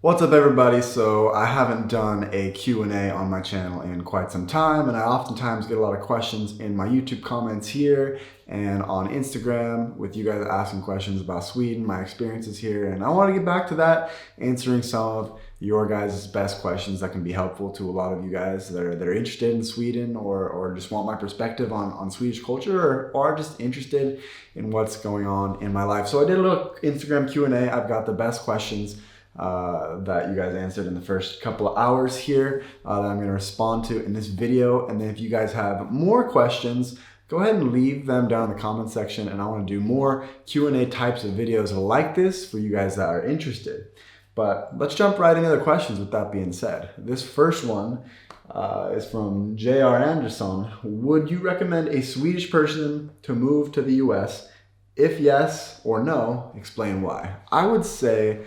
What's up everybody? So I haven't done a Q&A on my channel in quite some time, and I oftentimes get a lot of questions in my YouTube comments here and on Instagram with you guys asking questions about Sweden, my experiences here, and I want to get back to that, answering some of your guys' best questions that can be helpful to a lot of you guys that are interested in Sweden or just want my perspective on Swedish culture or are just interested in what's going on in my life. So I did a little Instagram Q&A. I've got the best questions that you guys answered in the first couple of hours here that I'm going to respond to in this video. And then if you guys have more questions, go ahead and leave them down in the comment section, and I want to do more Q&A types of videos like this for you guys that are interested. But let's jump right into the questions with that being said. This first one is from J.R. Anderson. Would you recommend a Swedish person to move to the US? If yes or no, explain why. I would say,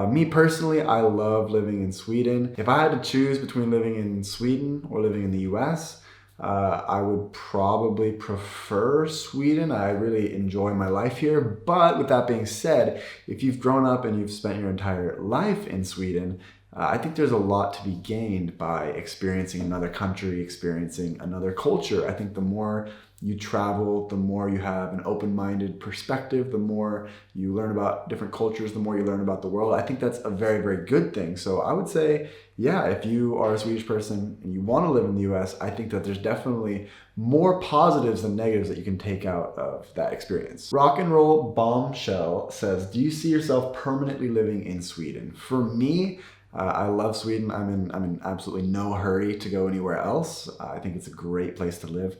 me personally, I love living in Sweden. If I had to choose between living in Sweden or living in the US, I would probably prefer Sweden. I really enjoy my life here. But with that being said, if you've grown up and you've spent your entire life in Sweden, I think there's a lot to be gained by experiencing another country, experiencing another culture. I think the more you travel, the more you have an open-minded perspective, the more you learn about different cultures, the more you learn about the world. I think that's a very, very good thing. So I would say, yeah, if you are a Swedish person and you want to live in the US, I think that there's definitely more positives than negatives that you can take out of that experience. Rock and Roll Bombshell says, do you see yourself permanently living in Sweden? For me, I love Sweden. I'm in absolutely no hurry to go anywhere else. I think it's a great place to live.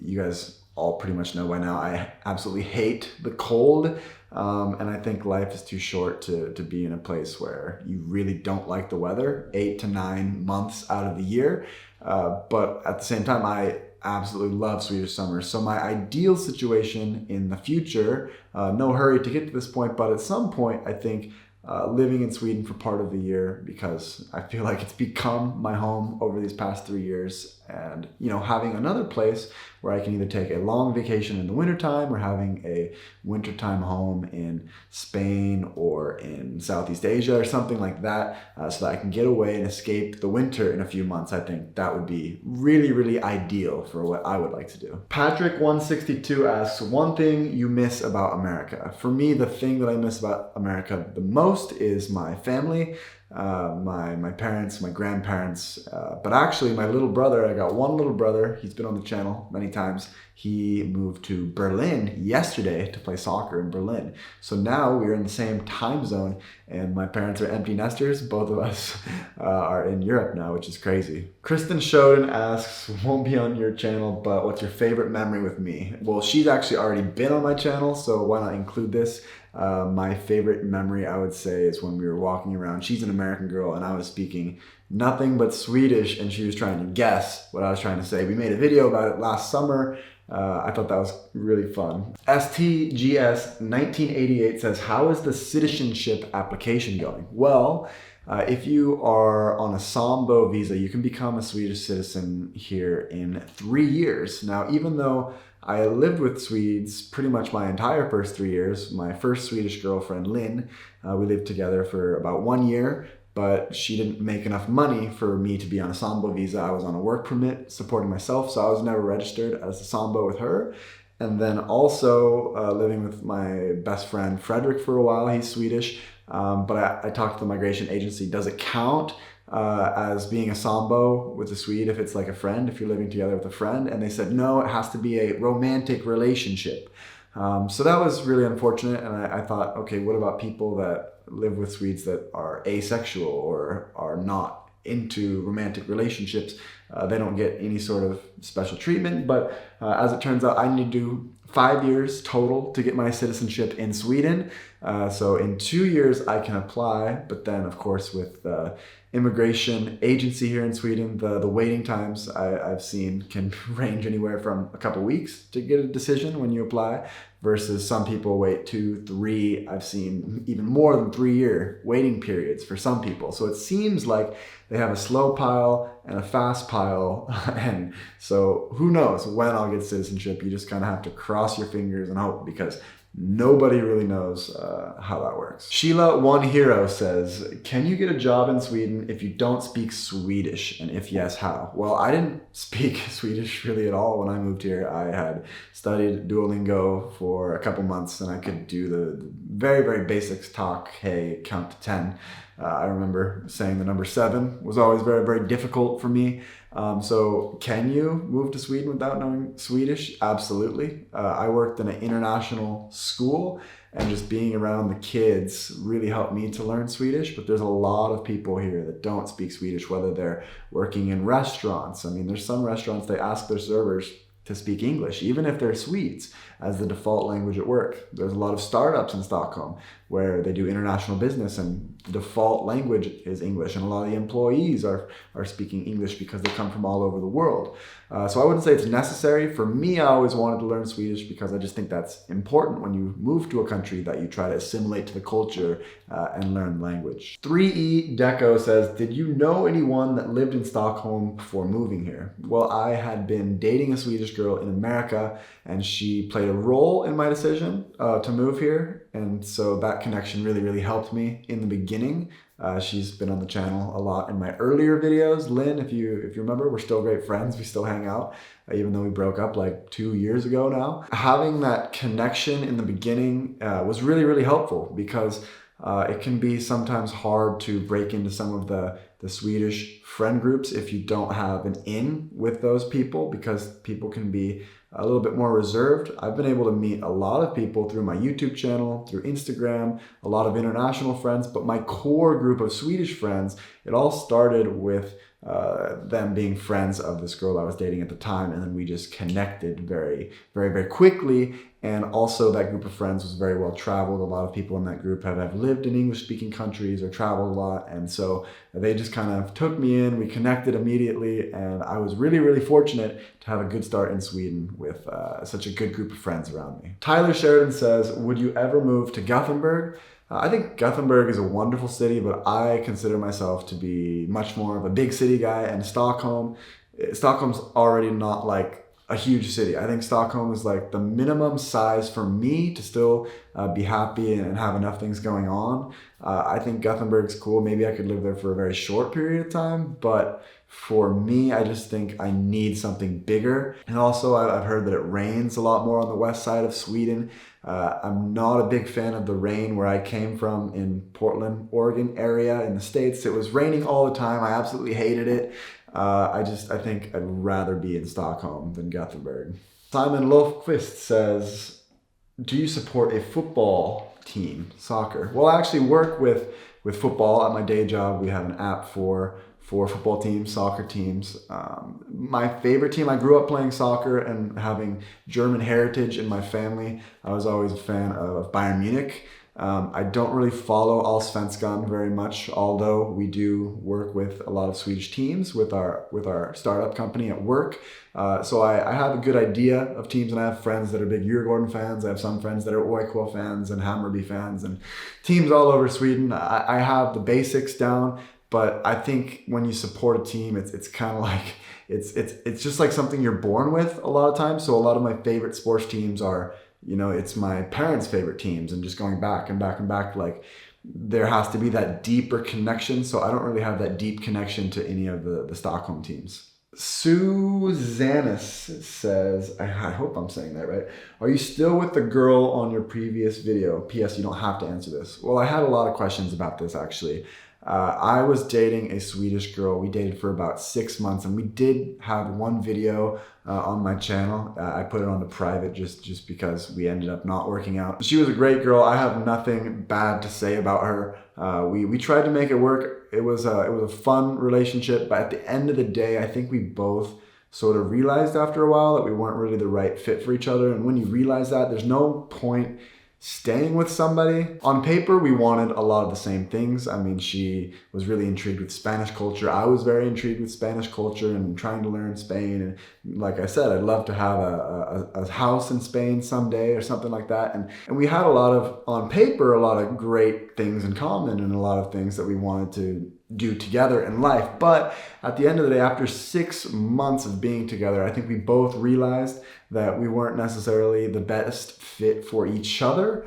You guys all pretty much know by now I absolutely hate the cold, and I think life is too short to be in a place where you really don't like the weather 8 to 9 months out of the year. But at the same time, I absolutely love Swedish summers. So my ideal situation in the future, no hurry to get to this point, but at some point I think living in Sweden for part of the year, because I feel like it's become my home over these past 3 years, and having another place where I can either take a long vacation in the wintertime or having a wintertime home in Spain or in Southeast Asia or something like that, so that I can get away and escape the winter in a few months. I think that would be really, really ideal for what I would like to do. Patrick162 asks, one thing you miss about America? For me, the thing that I miss about America the most is my family. My parents, my grandparents, but actually my little brother, I got one little brother, he's been on the channel many times. He moved to Berlin yesterday to play soccer in Berlin. So now we're in the same time zone, and my parents are empty nesters. Both of us are in Europe now, which is crazy. Kristen Shoden asks, won't be on your channel, but what's your favorite memory with me? Well, she's actually already been on my channel, so why not include this? My favorite memory, I would say, is when we were walking around. She's an American girl and I was speaking nothing but Swedish, and she was trying to guess what I was trying to say. We made a video about it last summer. I thought that was really fun. STGS1988 says, how is the citizenship application going? Well, if you are on a Sambo visa, you can become a Swedish citizen here in 3 years. Now, even though I lived with Swedes pretty much my entire first 3 years, my first Swedish girlfriend, Lynn, we lived together for about 1 year, but she didn't make enough money for me to be on a Sambo visa. I was on a work permit supporting myself, so I was never registered as a Sambo with her. And then also living with my best friend, Frederick, for a while. He's Swedish, but I talked to the migration agency. Does it count as being a Sambo with a Swede if it's like a friend, if you're living together with a friend? And they said, no, it has to be a romantic relationship. So that was really unfortunate, and I thought, okay, what about people that live with Swedes that are asexual or are not into romantic relationships? They don't get any sort of special treatment, but as it turns out, I need to do 5 years total to get my citizenship in Sweden. So in 2 years I can apply, but then of course with the immigration agency here in Sweden, the waiting times I've seen can range anywhere from a couple weeks to get a decision when you apply, versus some people wait 2, 3, I've seen even more than 3-year waiting periods for some people. So it seems like they have a slow pile and a fast pile, and so who knows when I'll get citizenship. You just kind of have to cross your fingers and hope, because Nobody really knows how that works. Sheila One Hero says, can you get a job in Sweden if you don't speak Swedish? And if yes, how? Well, I didn't speak Swedish really at all when I moved here. I had studied Duolingo for a couple months and I could do the very, very basics, talk, hey, count to 10. I remember saying the number 7 was always very, very difficult for me. So can you move to Sweden without knowing Swedish? Absolutely. I worked in an international school and just being around the kids really helped me to learn Swedish. But there's a lot of people here that don't speak Swedish, whether they're working in restaurants. I mean, there's some restaurants, they ask their servers to speak English, even if they're Swedes, as the default language at work. There's a lot of startups in Stockholm where they do international business and the default language is English, and a lot of the employees are speaking English because they come from all over the world. So I wouldn't say it's necessary. For me, I always wanted to learn Swedish because I just think that's important when you move to a country, that you try to assimilate to the culture and learn the language. 3E Deco says, did you know anyone that lived in Stockholm before moving here? Well, I had been dating a Swedish girl in America and she played a role in my decision to move here. And so that connection really, really helped me in the beginning. She's been on the channel a lot in my earlier videos. Lynn, if you remember, we're still great friends. We still hang out, even though we broke up like 2 years ago now. Having that connection in the beginning was really, really helpful because it can be sometimes hard to break into some of the Swedish friend groups if you don't have an in with those people, because people can be a little bit more reserved. I've been able to meet a lot of people through my YouTube channel, through Instagram, a lot of international friends, but my core group of Swedish friends, it all started with them being friends of this girl I was dating at the time, and then we just connected very, very, very quickly. And also that group of friends was very well traveled. A lot of people in that group have lived in English-speaking countries or traveled a lot, and so they just kind of took me in. We connected immediately, and I was really, really fortunate to have a good start in Sweden with such a good group of friends around me. Tyler Sheridan says, would you ever move to Gothenburg? I think Gothenburg is a wonderful city, but I consider myself to be much more of a big city guy. And Stockholm's already not like a huge city. I think Stockholm is like the minimum size for me to still be happy and have enough things going on. I think Gothenburg's cool. Maybe I could live there for a very short period of time, but for me, I just think I need something bigger. And also I've heard that it rains a lot more on the west side of Sweden. I'm not a big fan of the rain where I came from in Portland, Oregon area in the States. It was raining all the time. I absolutely hated it. I think I'd rather be in Stockholm than Gothenburg. Simon Lofqvist says, do you support a football team, soccer? Well, I actually work with football at my day job. We have an app for football teams, soccer teams. My favorite team, I grew up playing soccer and having German heritage in my family. I was always a fan of Bayern Munich. I don't really follow Allsvenskan very much, although we do work with a lot of Swedish teams with our startup company at work. So I have a good idea of teams, and I have friends that are big Djurgården fans. I have some friends that are AIK fans and Hammarby fans and teams all over Sweden. I have the basics down, but I think when you support a team, it's kind of like, it's just like something you're born with a lot of times. So a lot of my favorite sports teams are, it's my parents' favorite teams, and just going back and back and back, like there has to be that deeper connection. So I don't really have that deep connection to any of the Stockholm teams. Susanus says, I hope I'm saying that right. Are you still with the girl on your previous video? P.S. You don't have to answer this. Well, I had a lot of questions about this actually. I was dating a Swedish girl. We dated for about 6 months, and we did have one video on my channel. I put it on the private just because we ended up not working out. She was a great girl. I have nothing bad to say about her. We tried to make it work. It was a fun relationship, but at the end of the day, I think we both sort of realized after a while that we weren't really the right fit for each other. And when you realize that, there's no point staying with somebody. On paper, we wanted a lot of the same things. I mean, she was really intrigued with Spanish culture. I was very intrigued with Spanish culture and trying to learn Spain. And like I said, I'd love to have a house in Spain someday or something like that. And we had on paper, a lot of great things in common and a lot of things that we wanted to do together in life. But at the end of the day, after 6 months of being together, I think we both realized that we weren't necessarily the best fit for each other.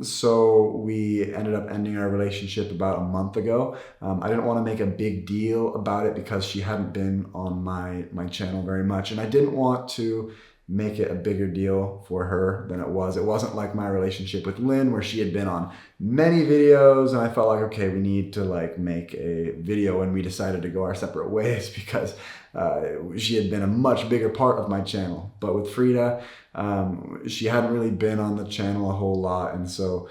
So we ended up ending our relationship about a month ago. I didn't want to make a big deal about it because she hadn't been on my channel very much, and I didn't want to make it a bigger deal for her than it was. It wasn't like my relationship with Lynn, where she had been on many videos, and I felt like, okay, we need to like make a video, and we decided to go our separate ways because she had been a much bigger part of my channel. But with Frida, she hadn't really been on the channel a whole lot, and so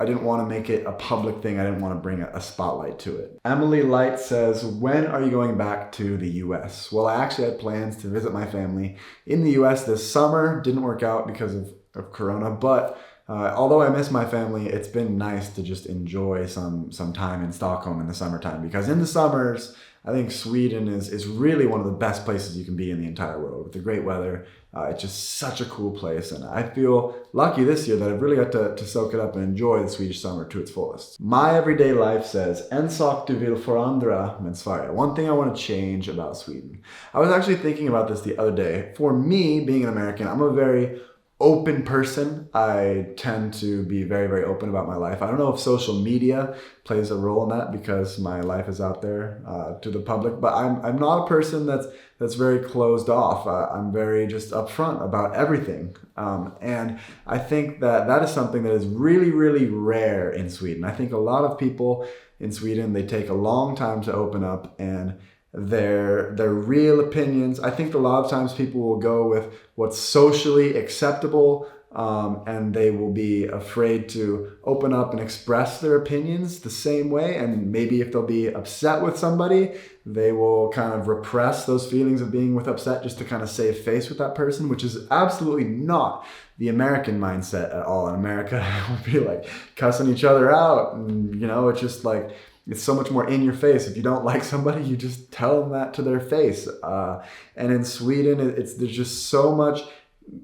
I didn't want to make it a public thing. I didn't want to bring a spotlight to it. Emily Light says, when are you going back to the US? Well, I actually had plans to visit my family in the US this summer. Didn't work out because of Corona, but although I miss my family, it's been nice to just enjoy some time in Stockholm in the summertime, because in the summers, I think Sweden is really one of the best places you can be in the entire world with the great weather. It's just such a cool place, and I feel lucky this year that I've really got to soak it up and enjoy the Swedish summer to its fullest. My Everyday Life says, en sak du vill förändra men Sverige. One thing I want to change about Sweden. I was actually thinking about this the other day. For me, being an American, I'm a very open person. I tend to be very, very open about my life. I don't know if social media plays a role in that because my life is out there to the public, but I'm not a person that's very closed off. I'm very just upfront about everything. And I think that is something that is really, really rare in Sweden. I think a lot of people in Sweden, they take a long time to open up, and their real opinions. I think a lot of times people will go with what's socially acceptable, and they will be afraid to open up and express their opinions the same way. And maybe if they'll be upset with somebody, they will kind of repress those feelings of being upset just to kind of save face with that person, which is absolutely not the American mindset at all. In America, we'll be like cussing each other out, and it's just like, it's so much more in your face. If you don't like somebody, you just tell them that to their face. And in Sweden, there's just so much,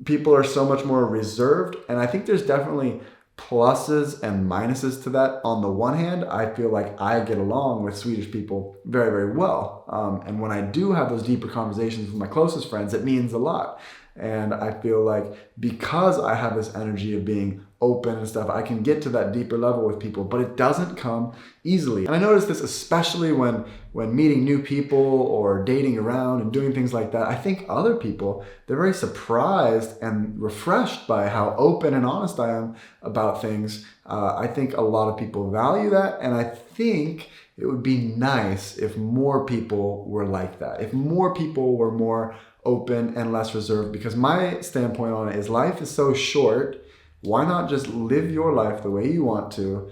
people are so much more reserved. And I think there's definitely pluses and minuses to that. On the one hand, I feel like I get along with Swedish people very, very well. And when I do have those deeper conversations with my closest friends, it means a lot. And I feel like because I have this energy of being open and stuff, I can get to that deeper level with people, but it doesn't come easily. And I notice this especially when meeting new people or dating around and doing things like that. I think other people, they're very surprised and refreshed by how open and honest I am about things. I think a lot of people value that, and I think it would be nice if more people were like that. If more people were more open and less reserved, because my standpoint on it is life is so short. Why not just live your life the way you want to?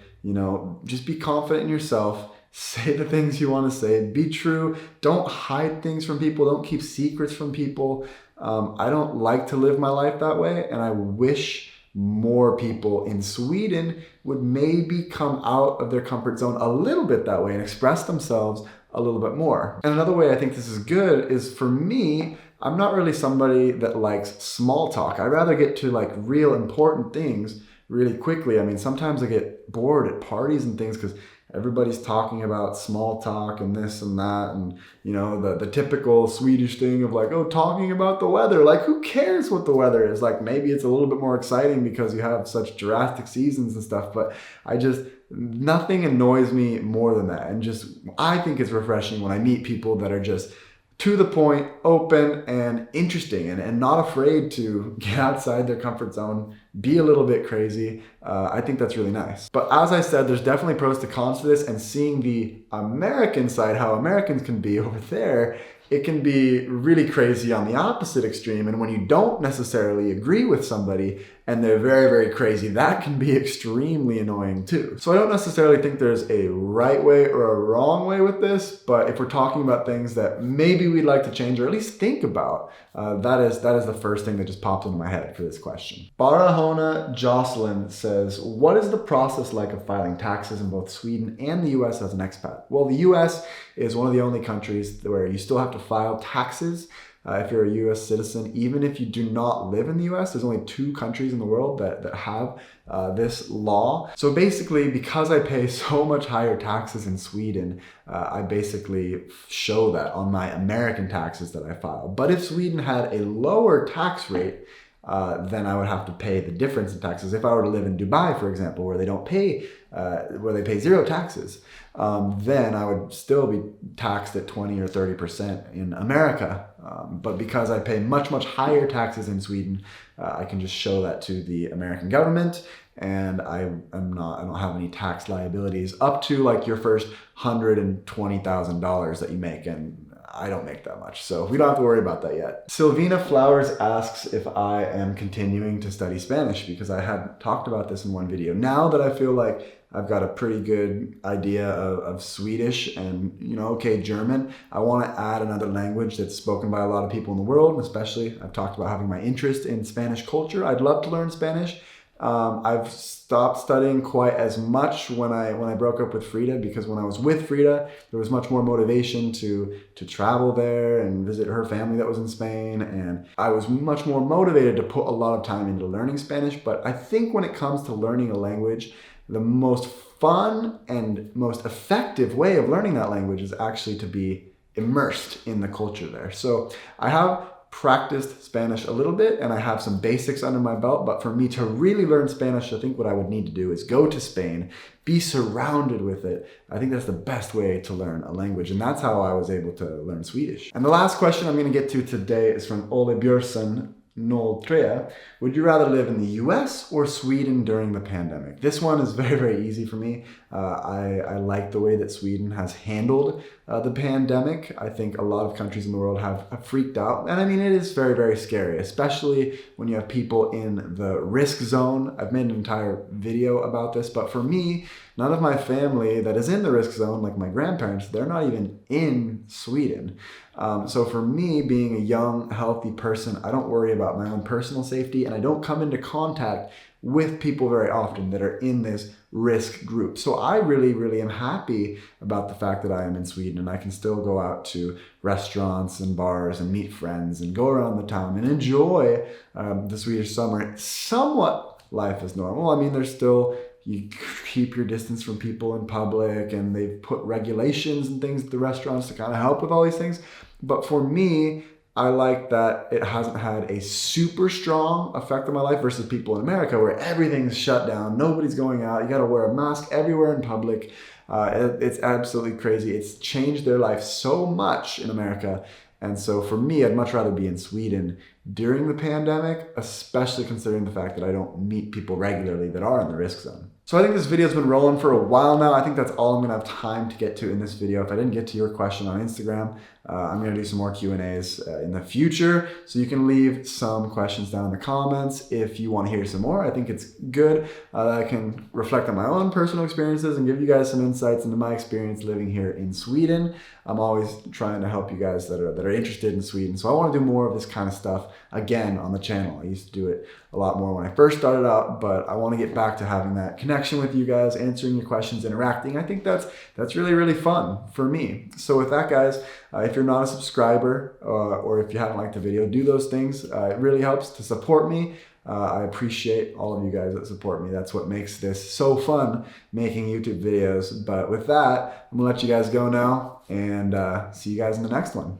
Just be confident in yourself, say the things you want to say, be true, don't hide things from people, don't keep secrets from people. I don't like to live my life that way, and I wish more people in Sweden would maybe come out of their comfort zone a little bit that way and express themselves a little bit more. And another way I think this is good is, for me, I'm not really somebody that likes small talk. I rather get to like real important things really quickly. I mean, sometimes I get bored at parties and things because everybody's talking about small talk and this and that, and the typical Swedish thing of like, oh, talking about the weather. Like, who cares what the weather is? Like, maybe it's a little bit more exciting because you have such drastic seasons and stuff, but nothing annoys me more than that. And I think it's refreshing when I meet people that are just to the point, open, and interesting, and not afraid to get outside their comfort zone, be a little bit crazy. I think that's really nice. But as I said, there's definitely pros to cons to this, and seeing the American side, how Americans can be over there, it can be really crazy on the opposite extreme. And when you don't necessarily agree with somebody and they're very, very crazy, that can be extremely annoying too. So I don't necessarily think there's a right way or a wrong way with this, but if we're talking about things that maybe we'd like to change or at least think about, that is the first thing that just popped into my head for this question. Barahona Jocelyn says, what is the process like of filing taxes in both Sweden and the US as an expat? Well, the US is one of the only countries where you still have to file taxes if you're a US citizen, even if you do not live in the US. There's only 2 countries in the world that have this law. So basically, because I pay so much higher taxes in Sweden, I basically show that on my American taxes that I file. But if Sweden had a lower tax rate, then I would have to pay the difference in taxes. If I were to live in Dubai, for example, where they don't pay, where they pay 0 taxes, then I would still be taxed at 20 or 30% in America. But because I pay much, much higher taxes in Sweden, I can just show that to the American government, and I don't have any tax liabilities up to like your first $120,000 that you make, and I don't make that much, so we don't have to worry about that yet. Silvina Flowers asks if I am continuing to study Spanish, because I had talked about this in one video. Now that I feel like I've got a pretty good idea of Swedish and, okay, German, I want to add another language that's spoken by a lot of people in the world, especially I've talked about having my interest in Spanish culture. I'd love to learn Spanish. I've stopped studying quite as much when I broke up with Frida, because when I was with Frida, there was much more motivation to travel there and visit her family that was in Spain, and I was much more motivated to put a lot of time into learning Spanish. But I think when it comes to learning a language, the most fun and most effective way of learning that language is actually to be immersed in the culture there. So I have practiced Spanish a little bit and I have some basics under my belt, but for me to really learn Spanish, I think what I would need to do is go to Spain, be surrounded with it. I think that's the best way to learn a language, and that's how I was able to learn Swedish. And the last question I'm going to get to today is from Ole Björsen 03. Would you rather live in the US or Sweden during the pandemic? This one is very, very easy for me. I like the way that Sweden has handled the pandemic. I think a lot of countries in the world have freaked out. And I mean, it is very, very scary, especially when you have people in the risk zone. I've made an entire video about this, but for me, none of my family that is in the risk zone, like my grandparents, they're not even in Sweden. So for me, being a young, healthy person, I don't worry about my own personal safety, and I don't come into contact with people very often that are in this risk group. So I really, really am happy about the fact that I am in Sweden and I can still go out to restaurants and bars and meet friends and go around the town and enjoy the Swedish summer. Somewhat life as normal. I mean, there's still, you keep your distance from people in public, and they've put regulations and things at the restaurants to kind of help with all these things. But for me, I like that it hasn't had a super strong effect on my life versus people in America where everything's shut down, nobody's going out, you gotta wear a mask everywhere in public. It's absolutely crazy. It's changed their life so much in America. And so for me, I'd much rather be in Sweden during the pandemic, especially considering the fact that I don't meet people regularly that are in the risk zone. So I think this video's been rolling for a while now. I think that's all I'm gonna have time to get to in this video. If I didn't get to your question on Instagram, I'm gonna do some more Q&As in the future. So you can leave some questions down in the comments if you wanna hear some more. I think it's good that I can reflect on my own personal experiences and give you guys some insights into my experience living here in Sweden. I'm always trying to help you guys that are interested in Sweden. So I wanna do more of this kind of stuff again on the channel. I used to do it a lot more when I first started out, but I want to get back to having that connection with you guys, answering your questions, interacting. I think that's really, really fun for me. So with that, guys, if you're not a subscriber or if you haven't liked the video, do those things. It really helps to support me. I appreciate all of you guys that support me. That's what makes this so fun, making YouTube videos. But with that, I'm gonna let you guys go now and see you guys in the next one.